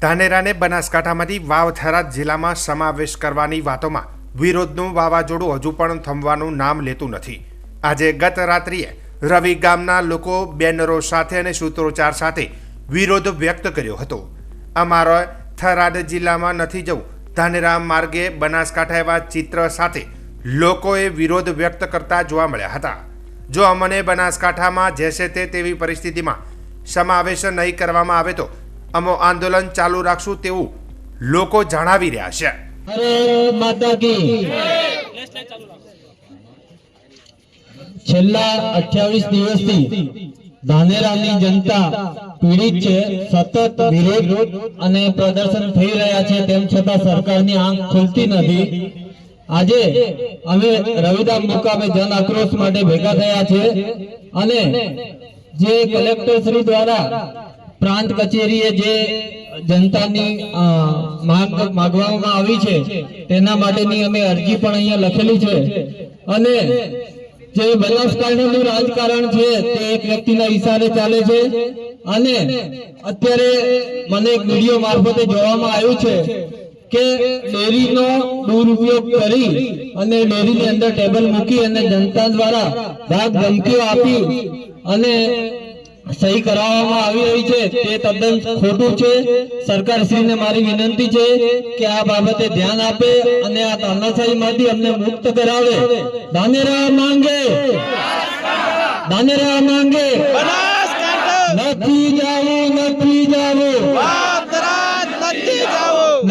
ધાનેરાને બનાસકાંઠામાંથી વાવ થરાદ જિલ્લામાં સમાવેશ કરવાની વાતોમાં વિરોધનું વાવાઝોડું હજુ પણ થમવાનું નામ લેતું નથી। આજે ગત રાત્રિએ રવિ ગામના લોકો બેનરો સાથે અને સૂત્રોચ્ચાર સાથે વિરોધ વ્યક્ત કર્યો હતો। અમારો થરાદ જિલ્લામાં નથી જવું, ધાનેરા માર્ગે બનાસકાંઠા એવા ચિત્ર સાથે લોકોએ વિરોધ વ્યક્ત કરતા જોવા મળ્યા હતા। જો અમને બનાસકાંઠામાં જેસે તેવી પરિસ્થિતિમાં સમાવેશ નહીં કરવામાં આવે તો અમો આંદોલન ચાલુ રાખશું તેવું લોકો જણાવી રહ્યા છે। છેલ્લા 28 દિવસથી ધાનેરાની જનતા પીડિત છે। સતત વિરોધ અને પ્રદર્શન થઈ રહ્યા છે, તેમ છતાં સરકારની આંખ ખુલતી નથી। આજે અમે રવિધામ મુકામે જન આક્રોશ માટે ભેગા થયા છે અને જે કલેક્ટર શ્રી દ્વારા પ્રાંત કચેરીએ જે જનતાની માંગવામાં આવી છે તેના માટેની અમે અરજી પણ અહીંયા લખેલી છે। અને જે બનાસકાંઠાનું રાજકારણ છે તે એક વ્યક્તિના ઈશારે ચાલે છે અને અત્યારે મને એક વિડીયો મારફતે જોવામાં આવ્યું છે કે ડેરીનો દુરુપયોગ કરી અને ડેરીની અંદર ટેબલ મૂકી અને જનતા દ્વારા ધાક ધમકીઓ આપી અને સહી કરાવવામાં આવી રહી છે, તે તદ્દન ખોટું છે। સરકારશ્રીને મારી વિનંતી છે કે આ બાબતે ધ્યાન આપે અને આ તાનાશાહીમાંથી અમને મુક્ત કરાવે। ધાનેરા માંગે, ધાનેરા માંગે, નથી જાવું, નથી જાવું।